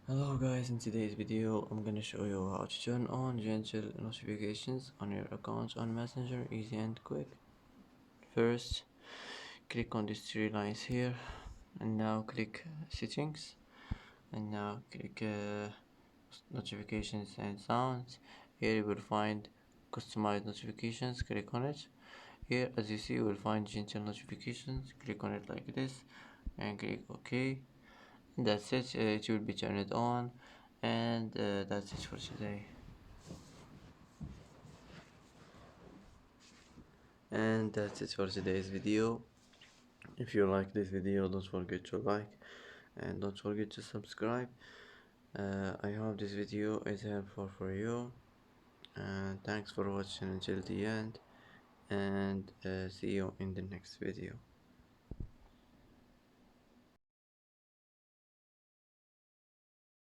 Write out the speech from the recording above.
Hello guys, in today's video I'm gonna show you how to turn on gentle notifications on your accounts on Messenger, easy and quick. First, click on these three lines here and now click settings and now click notifications and sounds. Here you will find customized notifications, click on it. Here as you see you will find gentle notifications, click on it like this and click OK. That's it, it will be turned on, and that's it for today. And that's it for today's video. If you like this video, don't forget to like and don't forget to subscribe. I hope this video is helpful for you, and thanks for watching until the end, and see you in the next video.